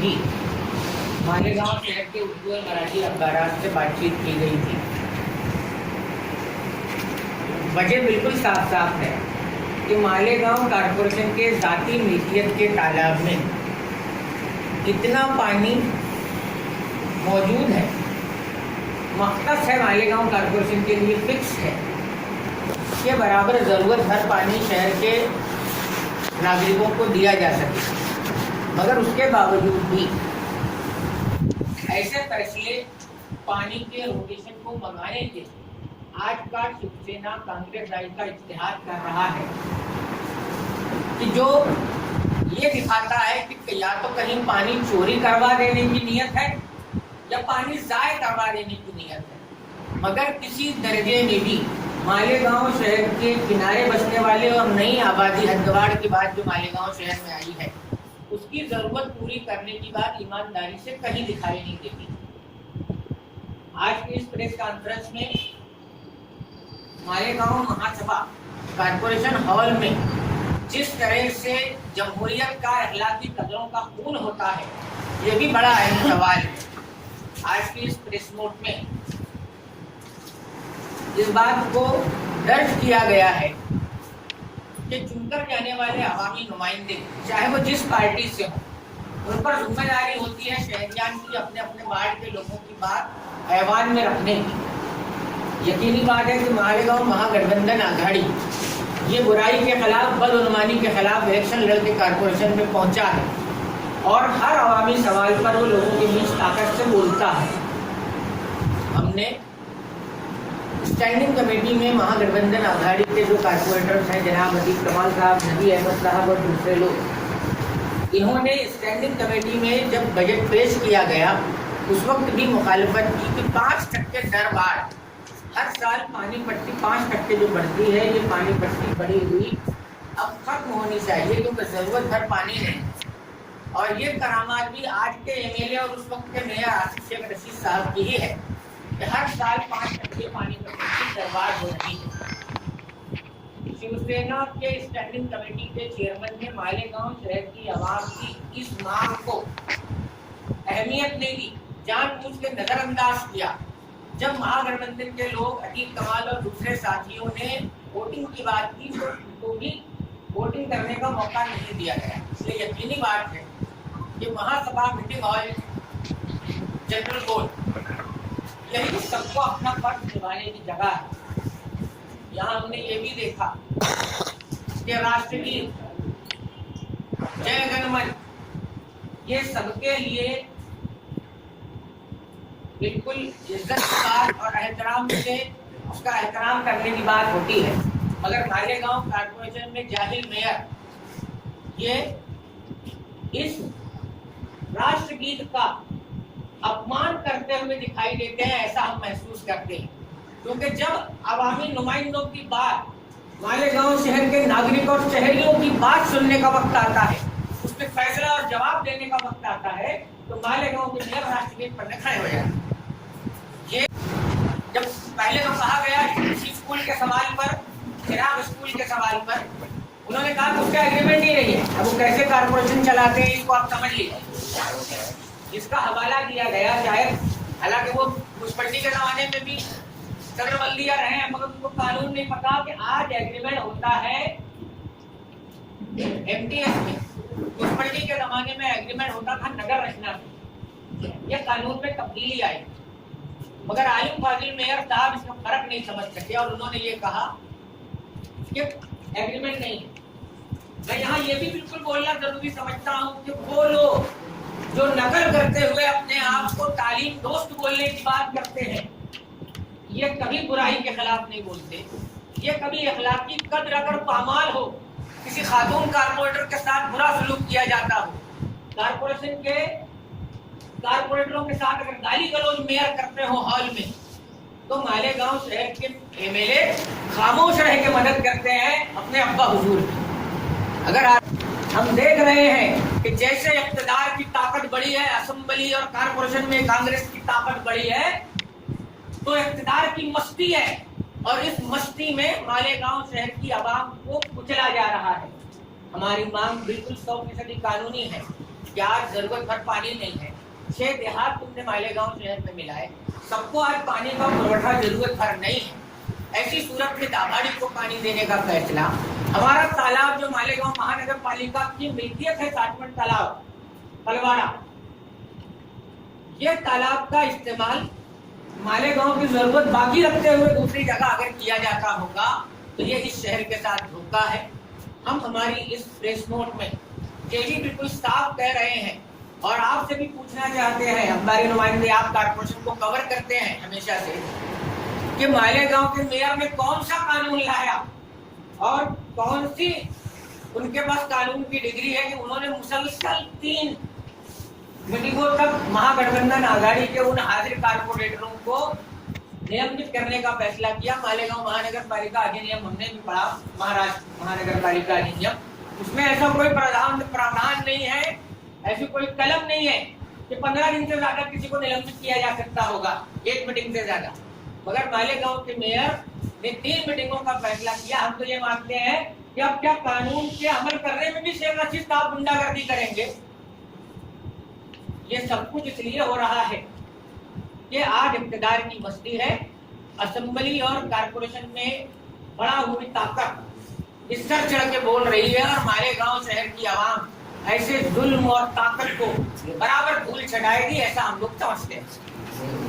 भी मालेगांव शहर के उर्दू और मराठी अखबारात से बातचीत की गई थी। वजह बिल्कुल साफ साफ है कि मालेगांव कारपोरेशन के ज़ाती मिल्कियत के तालाब में इतना पानी मौजूद है, मख्तस है, मालेगांव कारपोरेशन के लिए फिक्स है कि बराबर ज़रूरत हर पानी शहर के नागरिकों को दिया जा सके। मगर उसके बावजूद भी ऐसे फैसले पानी के रोटेशन को मंगाने के आज का शिवसेना कांग्रेस राज का इत्तेहाद कर रहा है कि जो ये दिखाता है कि या तो कहीं पानी चोरी करवा देने की नीयत है या पानी ज़ाय करवा देने की नीयत है। मगर किसी दर्जे में भी मालेगांव शहर के किनारे बसने वाले और नई आबादी हदवाड़ के बाद जो मालेगांव शहर में आई है उसकी ज़रूरत पूरी करने की बात ईमानदारी से कहीं दिखाई नहीं देती। आज की इस प्रेस कॉन्फ्रेंस में मालेगांव महासभा कारपोरेशन हॉल में जिस तरह से जमहूरियत का अखलाकी कदरों का खून होता है, ये भी बड़ा अहम सवाल है। आज की इस प्रेस नोट में इस बात को दर्ज किया गया है कि चुनकर जाने वाले अवामी नुमाइंदे चाहे वो जिस पार्टी से हो, उन पर जिम्मेदारी होती है शहरियान की अपने अपने वार्ड के लोगों की बात ऐवान में रखने की। यकीनी बात है कि मालेगांव महागठबंधन आघाड़ी ये बुराई के खिलाफ, बदउनवानी के खिलाफ इलेक्शन लड़के कारपोरेशन में पहुंचा है और हर अवामी सवाल पर वो लोगों के बीच ताकत से बोलता है। हमने स्टैंडिंग कमेटी में महागठबंधन आघाड़ी के जो कारपोरेटर्स हैं, जनाब अजीज कमाल साहब, नबी अहमद साहब और दूसरे लोग, इन्होंने स्टैंडिंग कमेटी में जब बजट पेश किया गया उस वक्त भी मुखालफत की कि 5% दर बार हर साल पानी पट्टी 5% जो बढ़ती है, ये पानी पट्टी बढ़ी हुई अब खत्म होनी चाहिए क्योंकि ज़रूरत हर पानी नहीं। और ये करामात भी आज के एमएलए और उस वक्त के मेयर आसिफ शेख रशीद साहब की ही है कि हर साल 5% पानी पट्टी दरबार हो रही है। शिवसेना के स्टैंडिंग कमेटी के चेयरमैन ने मालेगांव शहर की आवाम की इस मांग को अहमियत नहीं दी, जानबूझ के नजरअंदाज किया। जब महागठबंधन के लोग अजीत कमाल और दूसरे साथियों ने वोटिंग की बात की तो उनको भी वोटिंग करने का मौका नहीं दिया गया। इसलिए यकीनी बात है कि महासभा मीटिंग हॉल जनरल बोर्ड यही सबको अपना फर्ज निभाने की जगह है। यहाँ हमने ये भी देखा कि राष्ट्रगीत, जय गण मन, ये सबके लिए बिल्कुल इज्जत के साथ और एहतराम से उसका एहतराम करने की बात होती है। मगर मालेगांव कारपोरेशन में जाहिल मेयर ये इस राष्ट्रगीत का अपमान करते हुए दिखाई देते हैं, ऐसा हम महसूस करते हैं। क्योंकि जब अवामी नुमाइंदों की बात, मालेगांव शहर के नागरिकों और शहरियों की बात सुनने का वक्त आता है, उसमें फैसला और जवाब देने का वक्त आता है, तो मालेगांव के मेयर राष्ट्रगीत पढ़ने खड़े हो जाते हैं। ये जब पहले तो कहा गया इसी स्कूल के सवाल पर, चिराग स्कूल के सवाल पर, उन्होंने कहा कि उसका एग्रीमेंट ही नहीं है। अब वो कैसे कारपोरेशन चलाते हैं इसको आप समझ लीजिए। इसका हवाला दिया गया शायद, हालांकि वो मुंसिपलिटी के जमाने में भी सरबल्दिया रहे हैं, मगर उनको कानून नहीं पता कि आज एग्रीमेंट होता है एमटीएस में। मुंसिपलिटी के जमाने में एग्रीमेंट होता था नगर रचना में। यह कानून में तब्दीली आई, मगर आलिम फाजिल मेयर साहब इसका फर्क नहीं समझ सके और उन्होंने ये कहा कि एग्रीमेंट नहीं है। मैं यहाँ ये भी बिल्कुल बोलना जरूरी समझता हूँ कि वो लोग जो नकल करते हुए अपने आप को तालीम दोस्त बोलने की बात करते हैं, ये कभी बुराई के खिलाफ नहीं बोलते। ये कभी अखलाकी कद्र अगर पामाल हो, किसी खातून कारपोरेटर के साथ बुरा सलूक किया जाता हो, कारपोरेशन के कारपोरेटरों के साथ अगर गाली गलौज मेयर करते हो हॉल में, तो मालेगांव शहर के एमएलए खामोश रह के मदद करते हैं अपने अब्बा हुजूर की। अगर हम देख रहे हैं कि जैसे इक़्तिदार की ताकत बढ़ी है, असेंबली और कारपोरेशन में कांग्रेस की ताकत बढ़ी है, तो इक़्तिदार की मस्ती है और इस मस्ती में मालेगांव शहर की आवाम को कुचला जा रहा है। हमारी मांग बिल्कुल 100% कानूनी है क्या आज जरूरत भर पानी नहीं है? 6 देहात तुमने मालेगांव शहर में मिलाए, सबको आज पानी का पुरवठा जरूरत भर नहीं है। ऐसी सूरत में दाभाड़ी को पानी देने का फैसला, हमारा तालाब जो मालेगांव महानगर पालिका की मिल्कियत है, साठवंत तालाब तलवाड़ा, ये तालाब का इस्तेमाल मालेगांव की जरूरत बाकी रखते हुए दूसरी जगह अगर किया जाता होगा तो ये इस शहर के साथ धोखा है। हम हमारी इस प्रेस नोट में यही बिल्कुल साफ कह रहे हैं और आपसे भी पूछना चाहते हैं, हमारे नुमाइंदे आप कारपोरेशन को कवर करते हैं हमेशा से, कि मालेगांव के मेयर ने कौन सा कानून लाया और कौन सी उनके पास कानून की डिग्री है कि उन्होंने मुसलसल 3 मीटिंगों तक महागठबंधन आघाड़ी के उन हाजिर कारपोरेटरों को निलंबित करने का फैसला किया। मालेगांव महानगर पालिका अधिनियम हमने भी पढ़ा, महाराष्ट्र महानगर पालिका अधिनियम, उसमें ऐसा कोई प्रावधान नहीं है, ऐसी कोई कलम नहीं है कि 15 दिन से ज्यादा किसी को निलंबित किया जा सकता होगा, 1 मीटिंग से ज्यादा। मगर मालेगांव के मेयर ने 3 मीटिंगों का फैसला किया। हम तो ये मानते हैं कि अब क्या कानून के अमल करने में भी शेर रशीद साहब गुंडागर्दी करेंगे? ये सब कुछ इसलिए हो रहा है कि आज इक्तदार की मस्ती है, असेंबली और कारपोरेशन में बड़ा हुई ताकत इस सर चढ़ के बोल रही है और मालेगांव शहर की आवाम ऐसे जुल्म और ताकत को बराबर धूल चढ़ाएगी, ऐसा हम लोग समझते हैं।